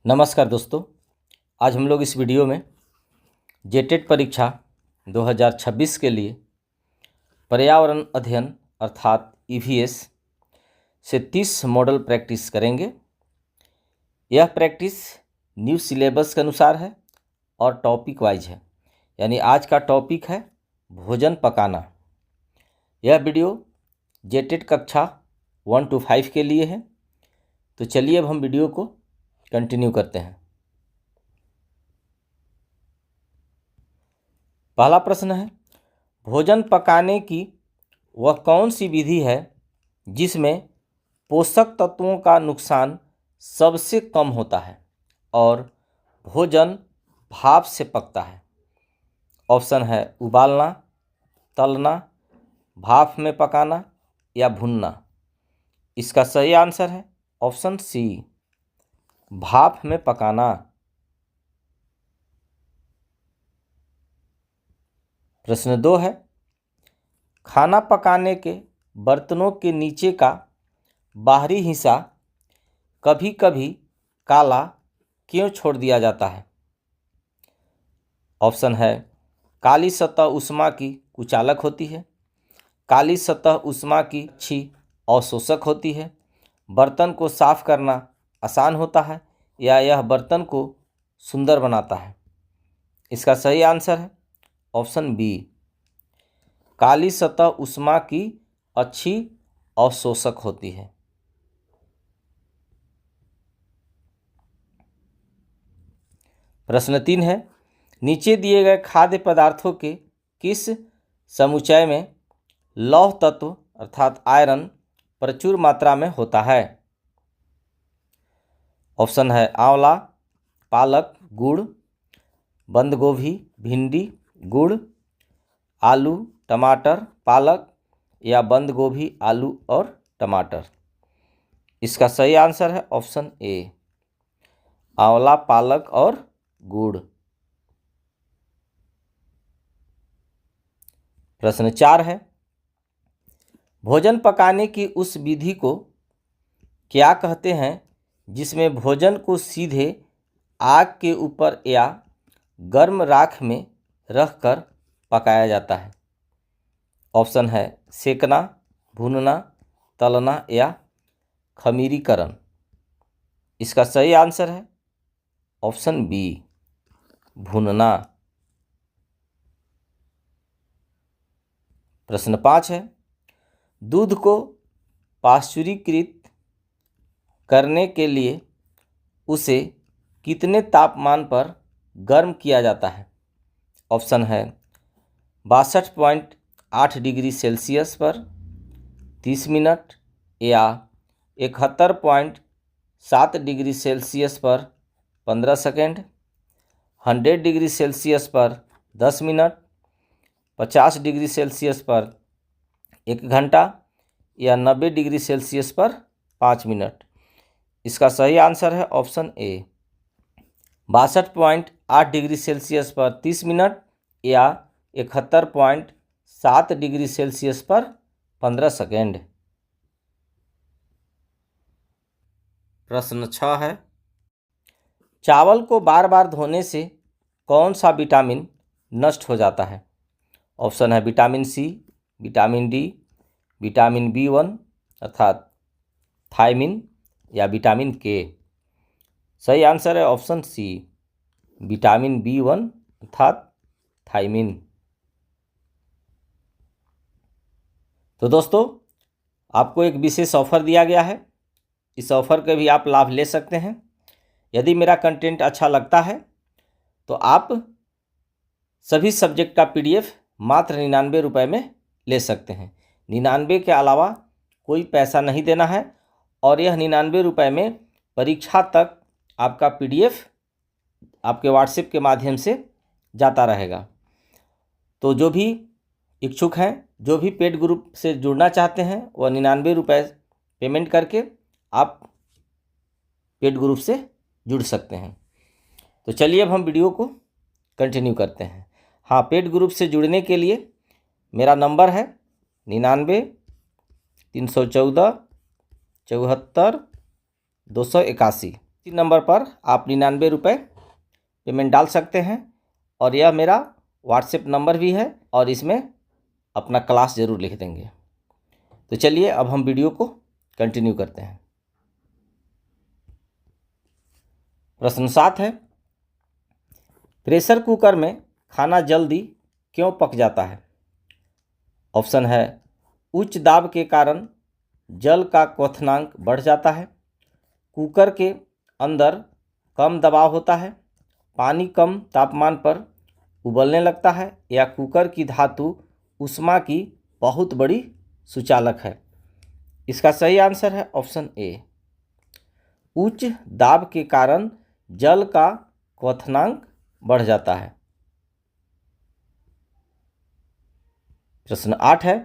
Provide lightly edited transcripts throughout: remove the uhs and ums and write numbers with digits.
नमस्कार दोस्तों, आज हम लोग इस वीडियो में जेटेट परीक्षा 2026 के लिए पर्यावरण अध्ययन अर्थात ईवीएस से 30 मॉडल प्रैक्टिस करेंगे। यह प्रैक्टिस न्यू सिलेबस के अनुसार है और टॉपिक वाइज है, यानी आज का टॉपिक है भोजन पकाना। यह वीडियो जेटेट कक्षा 1 to 5 के लिए है। तो चलिए अब हम वीडियो को कंटिन्यू करते हैं। पहला प्रश्न है, भोजन पकाने की वह कौन सी विधि है जिसमें पोषक तत्वों का नुकसान सबसे कम होता है और भोजन भाप से पकता है? ऑप्शन है उबालना, तलना, भाप में पकाना या भूनना। इसका सही आंसर है ऑप्शन सी, भाप में पकाना। प्रश्न 2 है, खाना पकाने के बर्तनों के नीचे का बाहरी हिस्सा कभी कभी काला क्यों छोड़ दिया जाता है? ऑप्शन है काली सतह ऊष्मा की कुचालक होती है, काली सतह ऊष्मा की अच्छी अवशोषक होती है, बर्तन को साफ करना आसान होता है या यह बर्तन को सुंदर बनाता है। इसका सही आंसर है ऑप्शन बी, काली सतह ऊष्मा की अच्छी अवशोषक होती है। प्रश्न 3 है, नीचे दिए गए खाद्य पदार्थों के किस समुच्चय में लौह तत्व अर्थात आयरन प्रचुर मात्रा में होता है? ऑप्शन है आंवला, पालक, गुड़, बंद गोभी, भिंडी, गुड़, आलू, टमाटर, पालक या बंद गोभी, आलू और टमाटर। इसका सही आंसर है ऑप्शन ए, आंवला, पालक और गुड़। प्रश्न 4 है, भोजन पकाने की उस विधि को क्या कहते हैं जिसमें भोजन को सीधे आग के ऊपर या गर्म राख में रखकर पकाया जाता है? ऑप्शन है सेकना, भूनना, तलना या खमीरीकरण। इसका सही आंसर है ऑप्शन बी, भूनना। प्रश्न 5 है, दूध को पाश्चुरीकृत करने के लिए उसे कितने तापमान पर गर्म किया जाता है? ऑप्शन है 62.8 डिग्री सेल्सियस पर 30 मिनट या 71.7 डिग्री सेल्सियस पर 15 सेकेंड, 100 डिग्री सेल्सियस पर 10 मिनट, 50 डिग्री सेल्सियस पर 1 घंटा या 90 डिग्री सेल्सियस पर 5 मिनट। इसका सही आंसर है ऑप्शन ए, 62.8 डिग्री सेल्सियस पर 30 मिनट या 71.7 डिग्री सेल्सियस पर 15 सेकेंड। प्रश्न 6 है, चावल को बार बार धोने से कौन सा विटामिन नष्ट हो जाता है? ऑप्शन है vitamin C, vitamin D, vitamin B1 अर्थात थायमिन या विटामिन के। सही आंसर है ऑप्शन सी, विटामिन B1 अर्थात थायमिन। तो दोस्तों, आपको एक विशेष ऑफर दिया गया है, इस ऑफर का भी आप लाभ ले सकते हैं। यदि मेरा कंटेंट अच्छा लगता है तो आप सभी सब्जेक्ट का PDF मात्र 99 रुपये में ले सकते हैं। 99 के अलावा कोई पैसा नहीं देना है और यह 99 रुपये में परीक्षा तक आपका PDF आपके व्हाट्सएप के माध्यम से जाता रहेगा। तो जो भी इच्छुक हैं, जो भी पेड ग्रुप से जुड़ना चाहते हैं, वह 99 रुपये पेमेंट करके आप पेड ग्रुप से जुड़ सकते हैं। तो चलिए अब हम वीडियो को कंटिन्यू करते हैं। हाँ, पेड ग्रुप से जुड़ने के लिए मेरा नंबर है 99 314 74 281। इसी नंबर पर आप 99 रुपये पेमेंट डाल सकते हैं और यह मेरा व्हाट्सएप नंबर भी है और इसमें अपना क्लास ज़रूर लिख देंगे। तो चलिए अब हम वीडियो को कंटिन्यू करते हैं। प्रश्न 7 है, प्रेशर कुकर में खाना जल्दी क्यों पक जाता है? ऑप्शन है उच्च दाब के कारण जल का क्वथनांक बढ़ जाता है, कुकर के अंदर कम दबाव होता है, पानी कम तापमान पर उबलने लगता है, या कुकर की धातु ऊष्मा की बहुत बड़ी सुचालक है। इसका सही आंसर है ऑप्शन ए, उच्च दाब के कारण जल का क्वथनांक बढ़ जाता है। प्रश्न 8 है,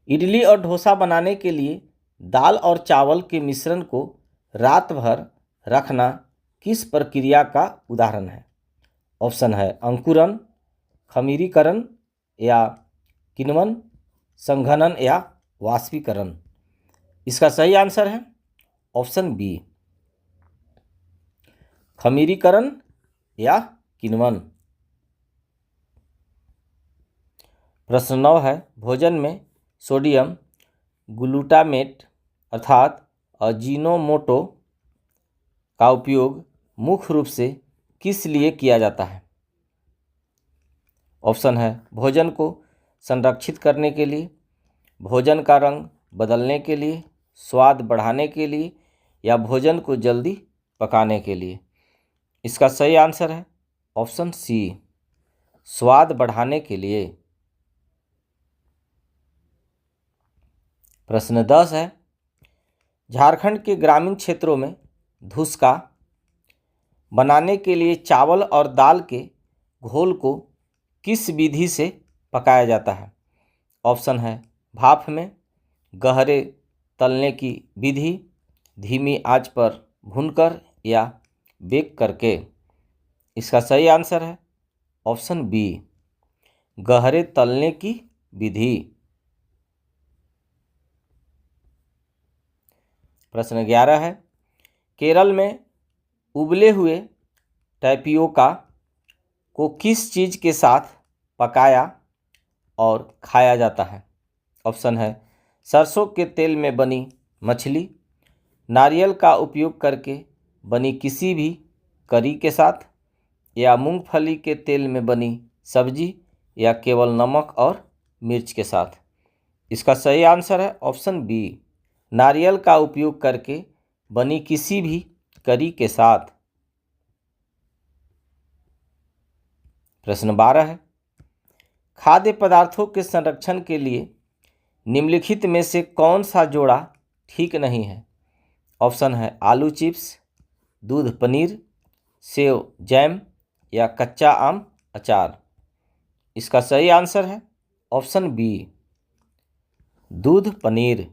इडली और डोसा बनाने के लिए दाल और चावल के मिश्रण को रात भर रखना किस प्रक्रिया का उदाहरण है? ऑप्शन है अंकुरन, खमीरीकरण या किण्वन, संघनन या वाष्पीकरण। इसका सही आंसर है ऑप्शन बी, खमीरीकरण या किण्वन। प्रश्न 9 है, भोजन में सोडियम ग्लूटामेट अर्थात अजीनोमोटो का उपयोग मुख्य रूप से किस लिए किया जाता है? ऑप्शन है भोजन को संरक्षित करने के लिए, भोजन का रंग बदलने के लिए, स्वाद बढ़ाने के लिए, या भोजन को जल्दी पकाने के लिए। इसका सही आंसर है ऑप्शन सी, स्वाद बढ़ाने के लिए। प्रश्न 10 है, झारखंड के ग्रामीण क्षेत्रों में धुसका बनाने के लिए चावल और दाल के घोल को किस विधि से पकाया जाता है? ऑप्शन है भाप में, गहरे तलने की विधि, धीमी आंच पर भूनकर, या बेक करके। इसका सही आंसर है ऑप्शन बी, गहरे तलने की विधि। प्रश्न 11 है, केरल में उबले हुए टैपियोका को किस चीज़ के साथ पकाया और खाया जाता है? ऑप्शन है सरसों के तेल में बनी मछली, नारियल का उपयोग करके बनी किसी भी करी के साथ, या मूंगफली के तेल में बनी सब्जी, या केवल नमक और मिर्च के साथ। इसका सही आंसर है ऑप्शन बी, नारियल का उपयोग करके बनी किसी भी करी के साथ। प्रश्न 12 है, खाद्य पदार्थों के संरक्षण के लिए निम्नलिखित में से कौन सा जोड़ा ठीक नहीं है? ऑप्शन है आलू चिप्स, दूध पनीर, सेव जैम, या कच्चा आम अचार। इसका सही आंसर है ऑप्शन बी, दूध पनीर।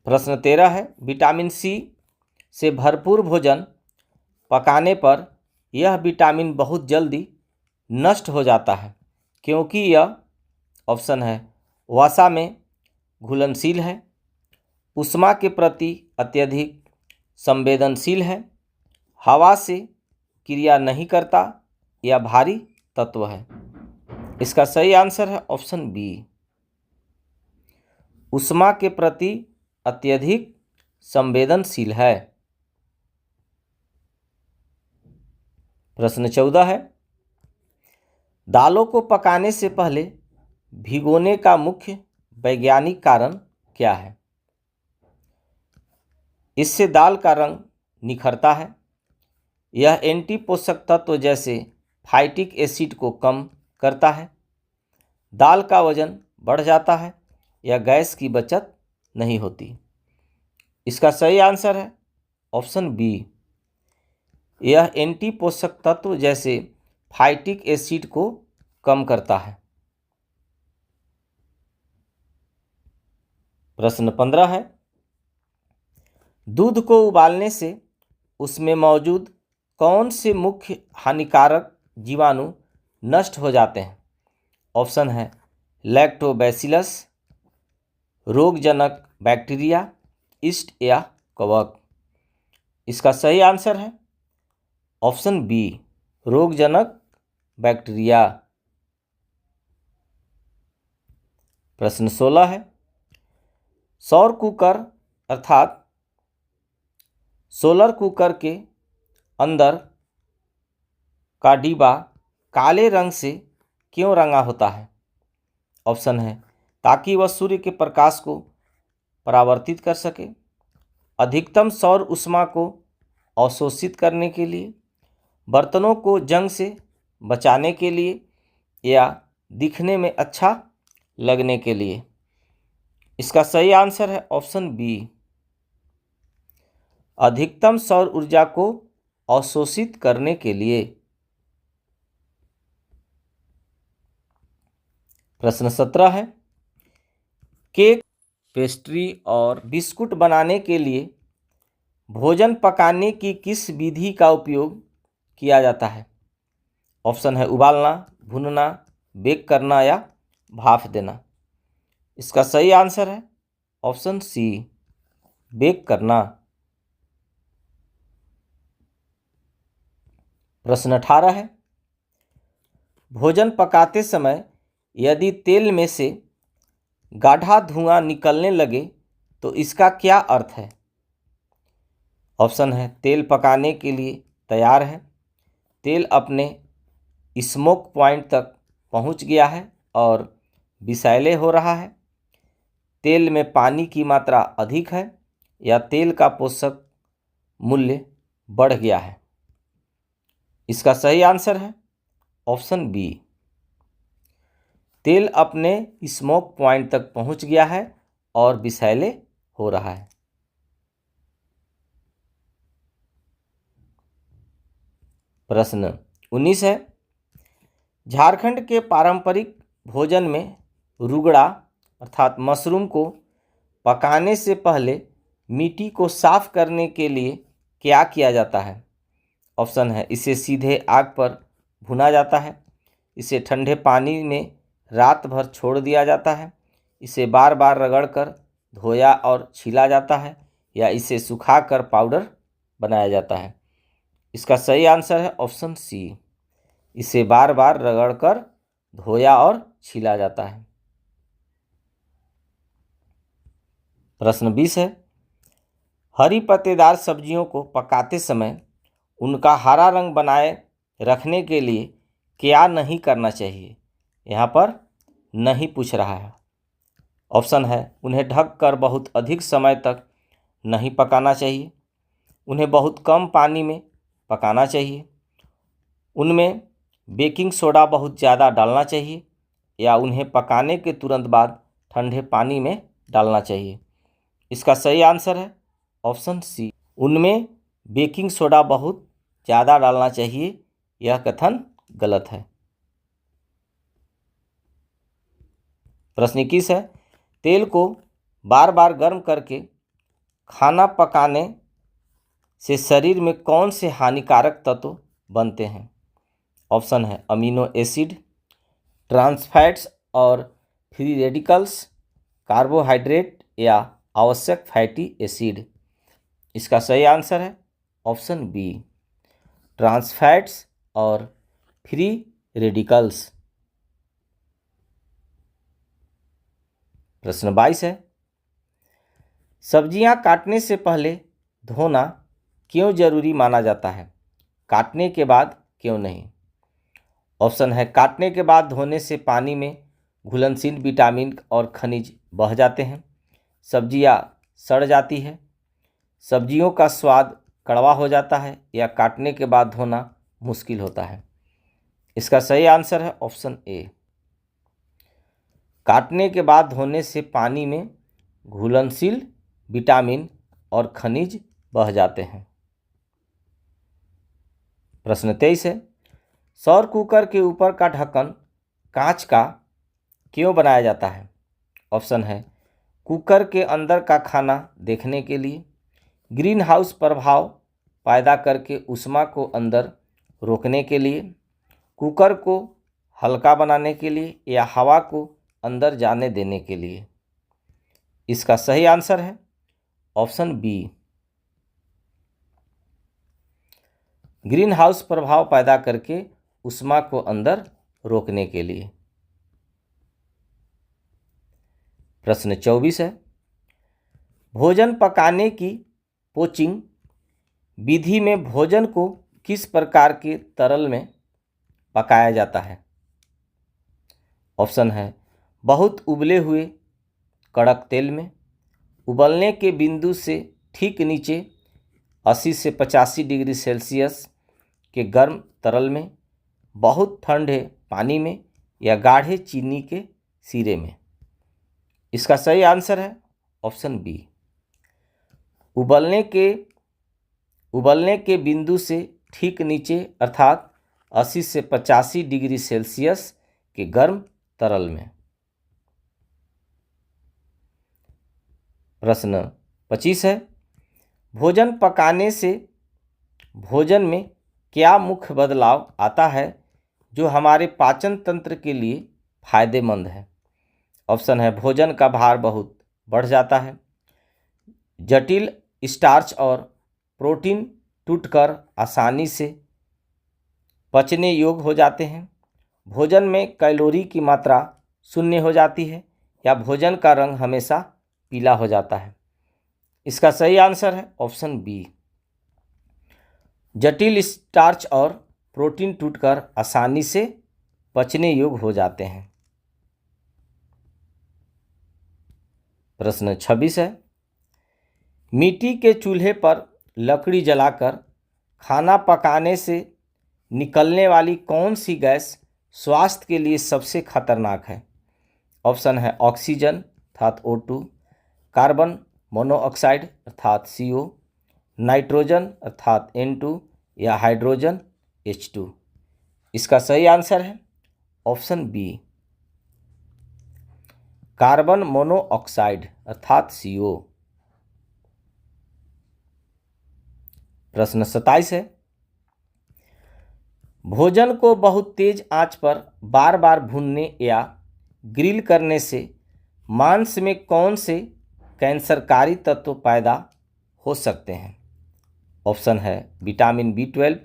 प्रश्न 13 है, विटामिन सी से भरपूर भोजन पकाने पर यह विटामिन बहुत जल्दी नष्ट हो जाता है क्योंकि यह, ऑप्शन है वसा में घुलनशील है, ऊष्मा के प्रति अत्यधिक संवेदनशील है, हवा से क्रिया नहीं करता, या भारी तत्व है। इसका सही आंसर है ऑप्शन बी, ऊष्मा के प्रति अत्यधिक संवेदनशील है। प्रश्न 14 है, दालों को पकाने से पहले भिगोने का मुख्य वैज्ञानिक कारण क्या है? इससे दाल का रंग निखरता है, यह एंटी पोषक तत्व जैसे फाइटिक एसिड को कम करता है, दाल का वजन बढ़ जाता है, या गैस की बचत नहीं होती। इसका सही आंसर है ऑप्शन बी, यह एंटी पोषक तत्व जैसे फाइटिक एसिड को कम करता है। प्रश्न 15 है, दूध को उबालने से उसमें मौजूद कौन से मुख्य हानिकारक जीवाणु नष्ट हो जाते हैं? ऑप्शन है लैक्टोबैसिलस, रोगजनक बैक्टीरिया, ईस्ट या कवक। इसका सही आंसर है ऑप्शन बी, रोगजनक बैक्टीरिया। प्रश्न 16 है, सौर कुकर अर्थात सोलर कुकर के अंदर का डिब्बा काले रंग से क्यों रंगा होता है? ऑप्शन है ताकि वह सूर्य के प्रकाश को परावर्तित कर सके, अधिकतम सौर ऊष्मा को अवशोषित करने के लिए, बर्तनों को जंग से बचाने के लिए, या दिखने में अच्छा लगने के लिए। इसका सही आंसर है ऑप्शन बी, अधिकतम सौर ऊर्जा को अवशोषित करने के लिए। प्रश्न 17 है, केक, पेस्ट्री और बिस्कुट बनाने के लिए भोजन पकाने की किस विधि का उपयोग किया जाता है? ऑप्शन है उबालना, भूनना, बेक करना या भाप देना। इसका सही आंसर है ऑप्शन सी, बेक करना। प्रश्न 18 है, भोजन पकाते समय यदि तेल में से गाढ़ा धुआं निकलने लगे तो इसका क्या अर्थ है? ऑप्शन है तेल पकाने के लिए तैयार है, तेल अपने स्मोक पॉइंट तक पहुंच गया है और विषैले हो रहा है, तेल में पानी की मात्रा अधिक है, या तेल का पोषक मूल्य बढ़ गया है। इसका सही आंसर है ऑप्शन बी, तेल अपने स्मोक पॉइंट तक पहुंच गया है और विषैले हो रहा है। प्रश्न 19 है, झारखंड के पारंपरिक भोजन में रुगड़ा अर्थात मशरूम को पकाने से पहले मिट्टी को साफ करने के लिए क्या किया जाता है? ऑप्शन है इसे सीधे आग पर भुना जाता है, इसे ठंडे पानी में रात भर छोड़ दिया जाता है, इसे बार बार रगड़कर धोया और छीला जाता है, या इसे सुखाकर पाउडर बनाया जाता है। इसका सही आंसर है ऑप्शन सी, इसे बार बार रगड़कर धोया और छीला जाता है। प्रश्न 20 है, हरी पत्तेदार सब्जियों को पकाते समय उनका हरा रंग बनाए रखने के लिए क्या नहीं करना चाहिए? यहाँ पर नहीं पूछ रहा है। ऑप्शन है उन्हें ढककर बहुत अधिक समय तक नहीं पकाना चाहिए, उन्हें बहुत कम पानी में पकाना चाहिए, उनमें बेकिंग सोडा बहुत ज़्यादा डालना चाहिए, या उन्हें पकाने के तुरंत बाद ठंडे पानी में डालना चाहिए। इसका सही आंसर है ऑप्शन सी, उनमें बेकिंग सोडा बहुत ज़्यादा डालना चाहिए। यह कथन गलत है। प्रश्न 21 है, तेल को बार बार गर्म करके खाना पकाने से शरीर में कौन से हानिकारक तत्व बनते हैं? ऑप्शन है अमीनो एसिड, ट्रांसफैट्स और फ्री रेडिकल्स, कार्बोहाइड्रेट या आवश्यक फैटी एसिड। इसका सही आंसर है ऑप्शन बी, ट्रांसफैट्स और फ्री रेडिकल्स। प्रश्न 22 है, सब्जियां काटने से पहले धोना क्यों जरूरी माना जाता है, काटने के बाद क्यों नहीं? ऑप्शन है काटने के बाद धोने से पानी में घुलनशील विटामिन और खनिज बह जाते हैं, सब्जियां सड़ जाती है, सब्जियों का स्वाद कड़वा हो जाता है, या काटने के बाद धोना मुश्किल होता है। इसका सही आंसर है ऑप्शन ए, काटने के बाद धोने से पानी में घुलनशील विटामिन और खनिज बह जाते हैं। प्रश्न 23 है, सौर कुकर के ऊपर का ढक्कन कांच का क्यों बनाया जाता है? ऑप्शन है कुकर के अंदर का खाना देखने के लिए, ग्रीन हाउस प्रभाव पैदा करके ऊष्मा को अंदर रोकने के लिए, कुकर को हल्का बनाने के लिए, या हवा को अंदर जाने देने के लिए। इसका सही आंसर है ऑप्शन बी। ग्रीन हाउस प्रभाव पैदा करके ऊष्मा को अंदर रोकने के लिए। प्रश्न 24 है, भोजन पकाने की पोचिंग विधि में भोजन को किस प्रकार के तरल में पकाया जाता है? ऑप्शन है बहुत उबले हुए कड़क तेल में, उबलने के बिंदु से ठीक नीचे 80 से 85 डिग्री सेल्सियस के गर्म तरल में, बहुत ठंडे पानी में, या गाढ़े चीनी के सीरे में। इसका सही आंसर है ऑप्शन बी। उबलने के बिंदु से ठीक नीचे अर्थात 80 से 85 डिग्री सेल्सियस के गर्म तरल में। प्रश्न 25 है, भोजन पकाने से भोजन में क्या मुख्य बदलाव आता है जो हमारे पाचन तंत्र के लिए फायदेमंद है? ऑप्शन है भोजन का भार बहुत बढ़ जाता है, जटिल स्टार्च और प्रोटीन टूटकर आसानी से पचने योग्य हो जाते हैं, भोजन में कैलोरी की मात्रा शून्य हो जाती है, या भोजन का रंग हमेशा पीला हो जाता है। इसका सही आंसर है ऑप्शन बी। जटिल स्टार्च और प्रोटीन टूटकर आसानी से पचने योग्य हो जाते हैं। प्रश्न 26 है, मिट्टी के चूल्हे पर लकड़ी जलाकर खाना पकाने से निकलने वाली कौन सी गैस स्वास्थ्य के लिए सबसे खतरनाक है? ऑप्शन है ऑक्सीजन अर्थात O2, कार्बन मोनोऑक्साइड अर्थात CO, नाइट्रोजन अर्थात N2, या हाइड्रोजन H2। इसका सही आंसर है ऑप्शन बी, कार्बन मोनोऑक्साइड अर्थात CO। प्रश्न 27 है, भोजन को बहुत तेज आंच पर बार बार भूनने या ग्रिल करने से मांस में कौन से कैंसरकारी तत्व पैदा हो सकते हैं? ऑप्शन है विटामिन B12,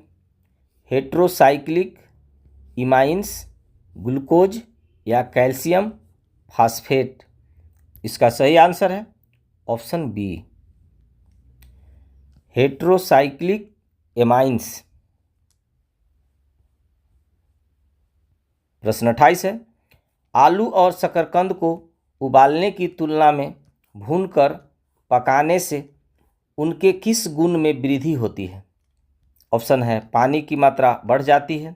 हेट्रोसाइक्लिक इमाइंस, ग्लूकोज, या कैल्शियम फास्फेट। इसका सही आंसर है ऑप्शन बी, हेट्रोसाइक्लिक एमाइंस। प्रश्न 28 है, आलू और शकरकंद को उबालने की तुलना में भूनकर पकाने से उनके किस गुण में वृद्धि होती है? ऑप्शन है पानी की मात्रा बढ़ जाती है,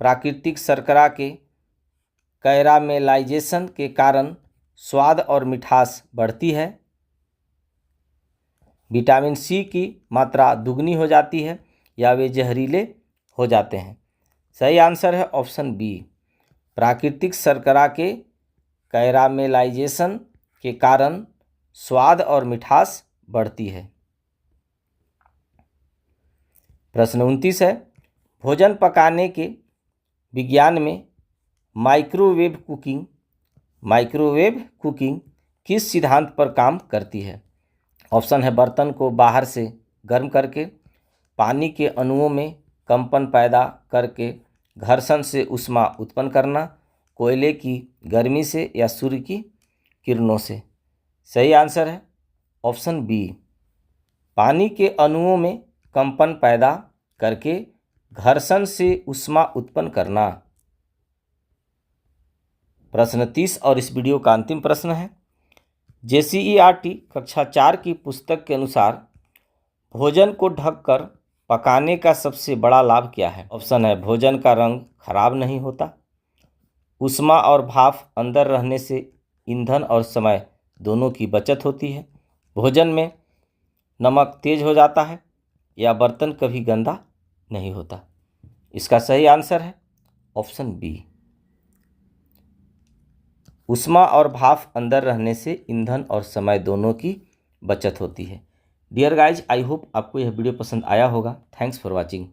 प्राकृतिक शर्करा के कैरामेलाइजेशन के कारण स्वाद और मिठास बढ़ती है, विटामिन C की मात्रा दुगनी हो जाती है, या वे जहरीले हो जाते हैं। सही आंसर है ऑप्शन बी, प्राकृतिक शर्करा के कैरामेलाइजेशन के कारण स्वाद और मिठास बढ़ती है। प्रश्न 29 है, भोजन पकाने के विज्ञान में माइक्रोवेव कुकिंग किस सिद्धांत पर काम करती है? ऑप्शन है बर्तन को बाहर से गर्म करके, पानी के अणुओं में कंपन पैदा करके घर्षण से ऊष्मा उत्पन्न करना, कोयले की गर्मी से, या सूर्य की किरणों से। सही आंसर है ऑप्शन बी, पानी के अणुओं में कंपन पैदा करके घर्षण से ऊष्मा उत्पन्न करना। प्रश्न 30 और इस वीडियो का अंतिम प्रश्न है, JCERT कक्षा 4 की पुस्तक के अनुसार भोजन को ढककर पकाने का सबसे बड़ा लाभ क्या है? ऑप्शन है भोजन का रंग खराब नहीं होता, ऊष्मा और भाप अंदर रहने से ईंधन और समय दोनों की बचत होती है, भोजन में नमक तेज हो जाता है, या बर्तन कभी गंदा नहीं होता। इसका सही आंसर है ऑप्शन बी, ऊष्मा और भाप अंदर रहने से ईंधन और समय दोनों की बचत होती है। डियर गाइज, आई होप आपको यह वीडियो पसंद आया होगा। Thanks for watching.